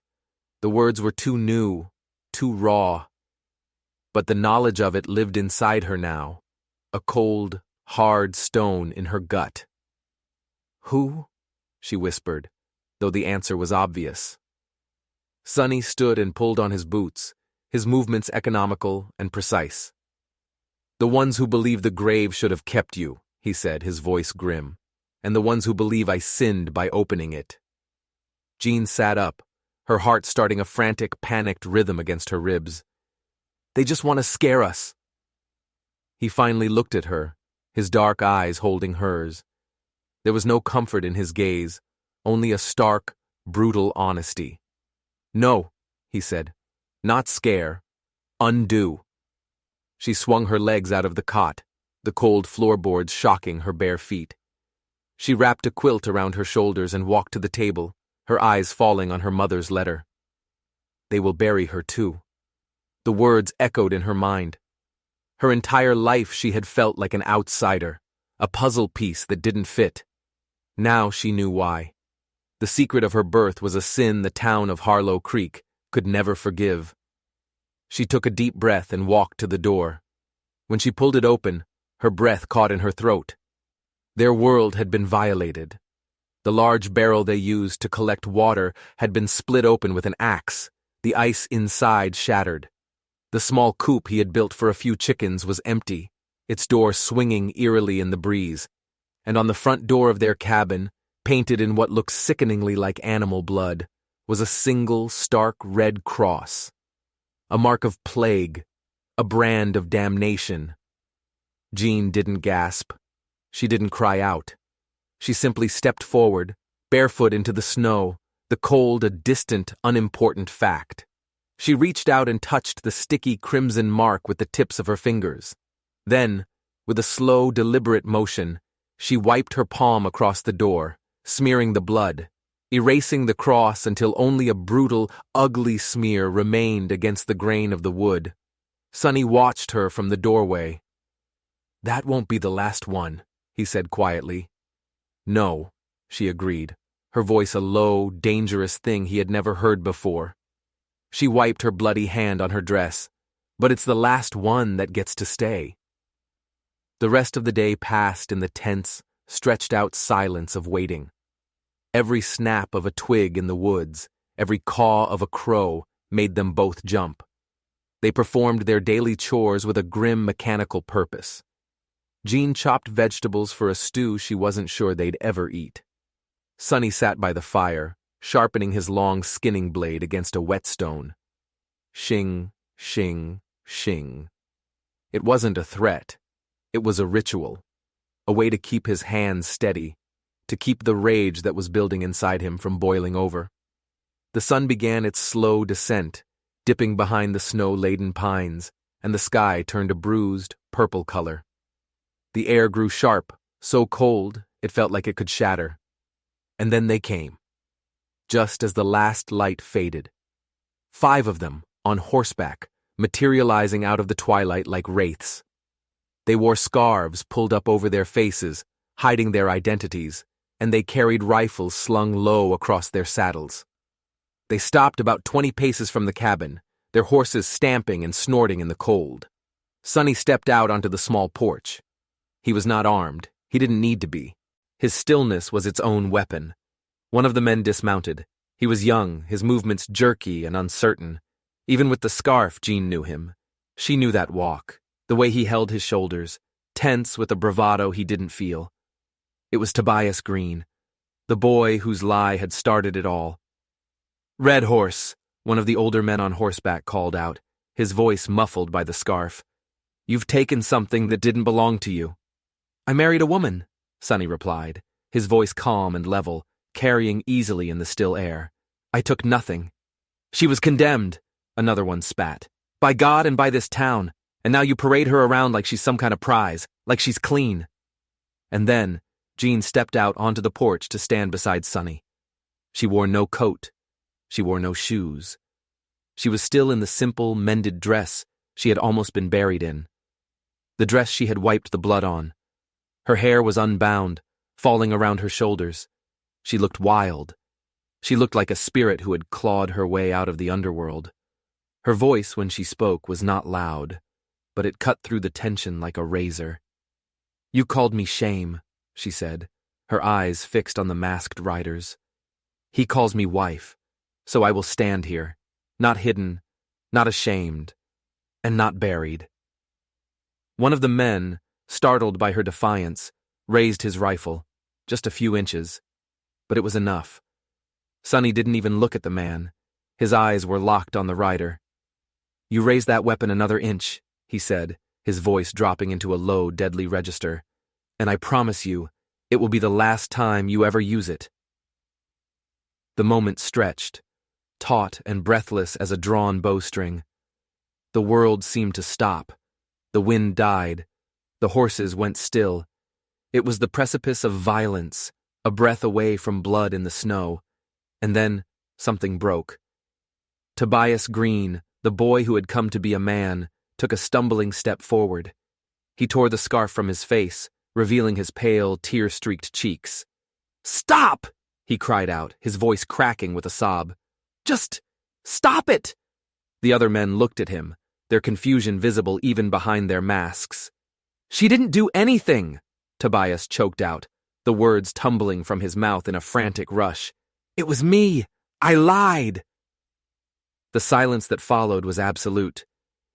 The words were too new, too raw. But the knowledge of it lived inside her now, a cold, hard stone in her gut. "Who?" she whispered, though the answer was obvious. Sonny stood and pulled on his boots, his movements economical and precise. "The ones who believe the grave should have kept you," he said, his voice grim, "and the ones who believe I sinned by opening it." Jean sat up, her heart starting a frantic, panicked rhythm against her ribs. "They just want to scare us." He finally looked at her, his dark eyes holding hers. There was no comfort in his gaze, only a stark, brutal honesty. "No," he said, "not scare. Undo." She swung her legs out of the cot, the cold floorboards shocking her bare feet. She wrapped a quilt around her shoulders and walked to the table, her eyes falling on her mother's letter. "They will bury her too." The words echoed in her mind. Her entire life she had felt like an outsider, a puzzle piece that didn't fit. Now she knew why. The secret of her birth was a sin the town of Harlow Creek could never forgive. She took a deep breath and walked to the door. When she pulled it open, her breath caught in her throat. Their world had been violated. The large barrel they used to collect water had been split open with an axe, the ice inside shattered. The small coop he had built for a few chickens was empty, its door swinging eerily in the breeze, and on the front door of their cabin, painted in what looked sickeningly like animal blood, was a single stark red cross. A mark of plague, a brand of damnation. Jean didn't gasp. She didn't cry out. She simply stepped forward, barefoot into the snow, the cold a distant, unimportant fact. She reached out and touched the sticky crimson mark with the tips of her fingers. Then, with a slow, deliberate motion, she wiped her palm across the door, smearing the blood, erasing the cross until only a brutal, ugly smear remained against the grain of the wood. Sonny watched her from the doorway. "That won't be the last one," he said quietly. "No," she agreed, her voice a low, dangerous thing he had never heard before. She wiped her bloody hand on her dress. "But it's the last one that gets to stay." The rest of the day passed in the tense, stretched-out silence of waiting. Every snap of a twig in the woods, every caw of a crow, made them both jump. They performed their daily chores with a grim mechanical purpose. Jean chopped vegetables for a stew she wasn't sure they'd ever eat. Sonny sat by the fire, sharpening his long skinning blade against a whetstone. Shing, shing, shing. It wasn't a threat. It was a ritual, a way to keep his hands steady, to keep the rage that was building inside him from boiling over. The sun began its slow descent, dipping behind the snow-laden pines, and the sky turned a bruised, purple color. The air grew sharp, so cold it felt like it could shatter. And then they came, just as the last light faded. 5 of them, on horseback, materializing out of the twilight like wraiths. They wore scarves pulled up over their faces, hiding their identities, and they carried rifles slung low across their saddles. They stopped about 20 paces from the cabin, their horses stamping and snorting in the cold. Sonny stepped out onto the small porch. He was not armed. He didn't need to be. His stillness was its own weapon. One of the men dismounted. He was young, his movements jerky and uncertain. Even with the scarf, Jean knew him. She knew that walk, the way he held his shoulders, tense with a bravado he didn't feel. It was Tobias Green, the boy whose lie had started it all. "Red Horse," one of the older men on horseback called out, his voice muffled by the scarf. "You've taken something that didn't belong to you." "I married a woman," Sonny replied, his voice calm and level, carrying easily in the still air. "I took nothing." "She was condemned," another one spat, "by God and by this town, and now you parade her around like she's some kind of prize, like she's clean." And then, Jean stepped out onto the porch to stand beside Sonny. She wore no coat. She wore no shoes. She was still in the simple, mended dress she had almost been buried in. The dress she had wiped the blood on. Her hair was unbound, falling around her shoulders. She looked wild. She looked like a spirit who had clawed her way out of the underworld. Her voice, when she spoke, was not loud, but it cut through the tension like a razor. "You called me shame," she said, her eyes fixed on the masked riders. "He calls me wife, so I will stand here, not hidden, not ashamed, and not buried." One of the men, startled by her defiance, raised his rifle, just a few inches, but it was enough. Sonny didn't even look at the man. His eyes were locked on the rider. "You raise that weapon another inch," he said, his voice dropping into a low, deadly register, "and I promise you, it will be the last time you ever use it." The moment stretched, taut and breathless as a drawn bowstring. The world seemed to stop. The wind died. The horses went still. It was the precipice of violence, a breath away from blood in the snow. And then something broke. Tobias Green, the boy who had come to be a man, took a stumbling step forward. He tore the scarf from his face, revealing his pale, tear-streaked cheeks. "Stop!" he cried out, his voice cracking with a sob. "Just stop it!" The other men looked at him, their confusion visible even behind their masks. "She didn't do anything," Tobias choked out, the words tumbling from his mouth in a frantic rush. "It was me! I lied!" The silence that followed was absolute.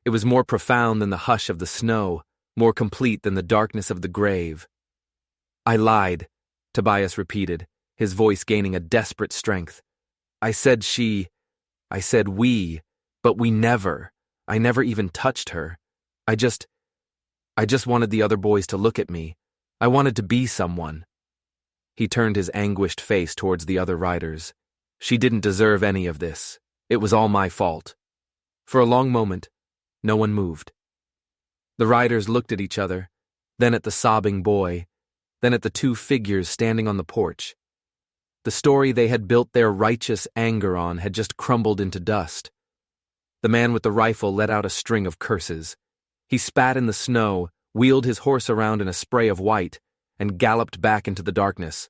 It was more profound than the hush of the snow, more complete than the darkness of the grave. "I lied," Tobias repeated, his voice gaining a desperate strength. I said we, but we never. I never even touched her. I just wanted the other boys to look at me. I wanted to be someone." He turned his anguished face towards the other riders. "She didn't deserve any of this. It was all my fault." For a long moment, no one moved. The riders looked at each other, then at the sobbing boy, then at the two figures standing on the porch. The story they had built their righteous anger on had just crumbled into dust. The man with the rifle let out a string of curses. He spat in the snow, wheeled his horse around in a spray of white, and galloped back into the darkness.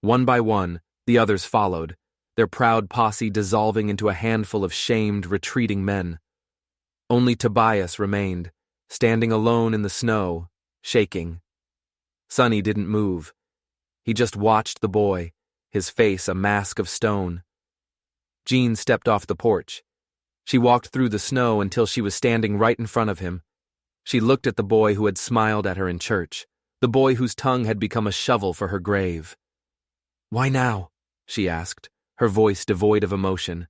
One by one, the others followed, their proud posse dissolving into a handful of shamed, retreating men. Only Tobias remained, standing alone in the snow, shaking. Sonny didn't move. He just watched the boy, his face a mask of stone. Jean stepped off the porch. She walked through the snow until she was standing right in front of him. She looked at the boy who had smiled at her in church, the boy whose tongue had become a shovel for her grave. "Why now?" she asked, her voice devoid of emotion.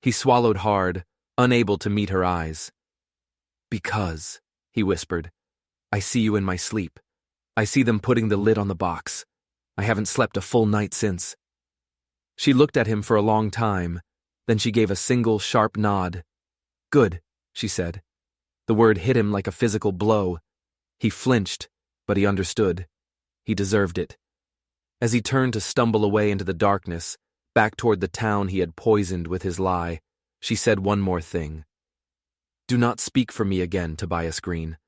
He swallowed hard, unable to meet her eyes. "Because," he whispered, "I see you in my sleep. I see them putting the lid on the box. I haven't slept a full night since." She looked at him for a long time, then she gave a single sharp nod. "Good," she said. The word hit him like a physical blow. He flinched, but he understood. He deserved it. As he turned to stumble away into the darkness, back toward the town he had poisoned with his lie, she said one more thing. "Do not speak for me again, Tobias Green.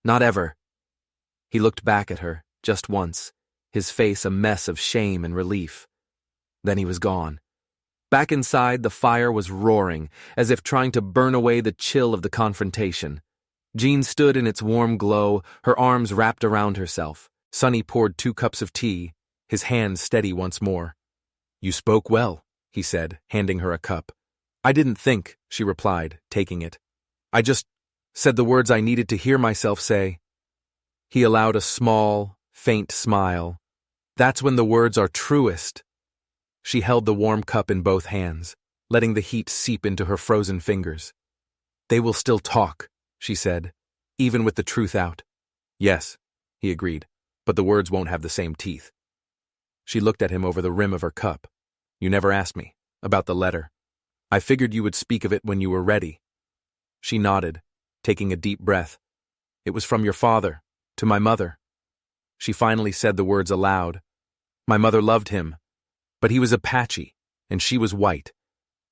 Not ever." He looked back at her, just once, his face a mess of shame and relief. Then he was gone. Back inside, the fire was roaring, as if trying to burn away the chill of the confrontation. Jean stood in its warm glow, her arms wrapped around herself, Sonny poured 2 cups of tea, his hands steady once more. "You spoke well," he said, handing her a cup. "I didn't think," she replied, taking it. "I just said the words I needed to hear myself say." He allowed a small, faint smile. "That's when the words are truest." She held the warm cup in both hands, letting the heat seep into her frozen fingers. "They will still talk," she said, "even with the truth out." "Yes," he agreed, "but the words won't have the same teeth." She looked at him over the rim of her cup. "You never asked me about the letter. I figured you would speak of it when you were ready." She nodded, taking a deep breath. "It was from your father, to my mother." She finally said the words aloud. "My mother loved him, but he was Apache, and she was white.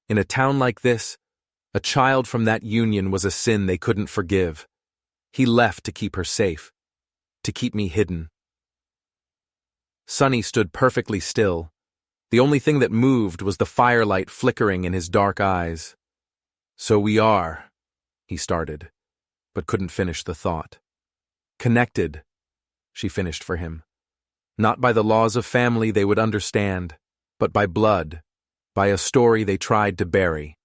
In a town like this, a child from that union was a sin they couldn't forgive. He left to keep her safe, to keep me hidden." Sonny stood perfectly still. The only thing that moved was the firelight flickering in his dark eyes. "So we are," he started, but couldn't finish the thought. "Connected," she finished for him. "Not by the laws of family they would understand, but by blood, by a story they tried to bury."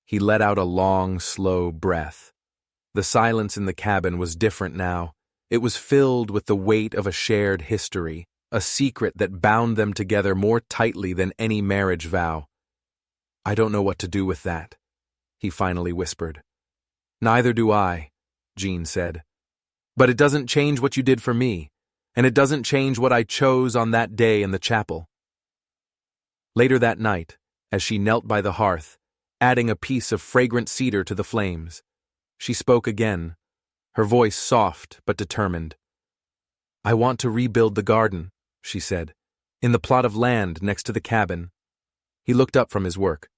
He let out a long, slow breath. The silence in the cabin was different now. It was filled with the weight of a shared history, a secret that bound them together more tightly than any marriage vow. "I don't know what to do with that," he finally whispered. "Neither do I," Jean said. "But it doesn't change what you did for me, and it doesn't change what I chose on that day in the chapel." Later that night, as she knelt by the hearth, adding a piece of fragrant cedar to the flames, she spoke again, her voice soft but determined. "I want to rebuild the garden," she said, "in the plot of land next to the cabin." He looked up from his work.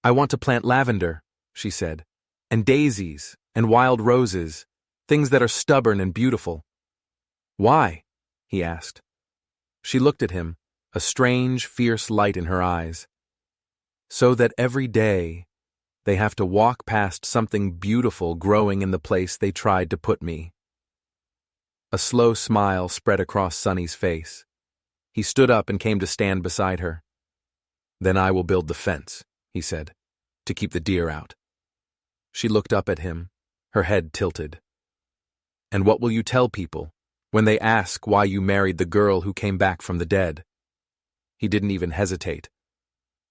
"I want to plant lavender," she said, "and daisies and wild roses, things that are stubborn and beautiful." "Why?" he asked. She looked at him, a strange, fierce light in her eyes. "So that every day they have to walk past something beautiful growing in the place they tried to put me." A slow smile spread across Sonny's face. He stood up and came to stand beside her. "Then I will build the fence," he said, "to keep the deer out." She looked up at him, her head tilted. "And what will you tell people when they ask why you married the girl who came back from the dead?" He didn't even hesitate.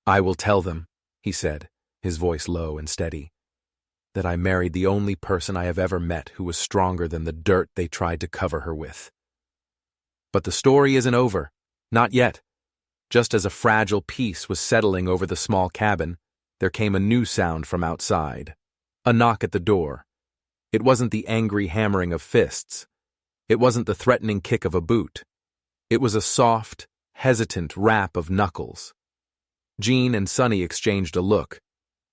"I will tell them," he said, his voice low and steady, "that I married the only person I have ever met who was stronger than the dirt they tried to cover her with." But the story isn't over. Not yet. Just as a fragile peace was settling over the small cabin, there came a new sound from outside. A knock at the door. It wasn't the angry hammering of fists. It wasn't the threatening kick of a boot. It was a soft, hesitant rap of knuckles. Jean and Sonny exchanged a look.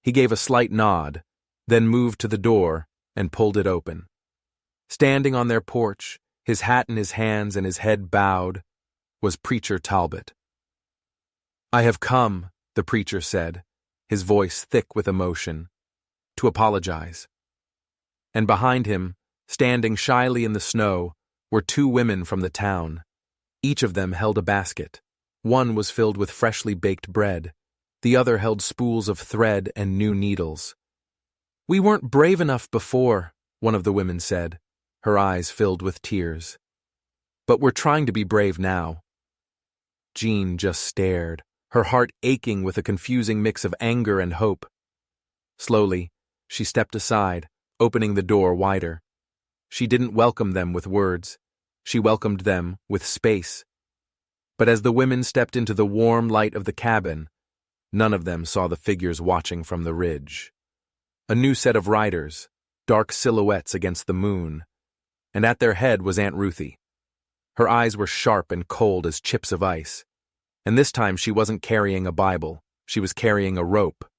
He gave a slight nod, then moved to the door and pulled it open. Standing on their porch, his hat in his hands and his head bowed, was Preacher Talbot. "I have come," the preacher said, his voice thick with emotion, "to apologize." And behind him, standing shyly in the snow, were 2 women from the town. Each of them held a basket. One was filled with freshly baked bread. The other held spools of thread and new needles. "We weren't brave enough before," one of the women said, her eyes filled with tears. "But we're trying to be brave now." Jean just stared, her heart aching with a confusing mix of anger and hope. Slowly, she stepped aside, opening the door wider. She didn't welcome them with words. She welcomed them with space. But as the women stepped into the warm light of the cabin, none of them saw the figures watching from the ridge. A new set of riders, dark silhouettes against the moon, and at their head was Aunt Ruthie. Her eyes were sharp and cold as chips of ice, and this time she wasn't carrying a Bible, she was carrying a rope,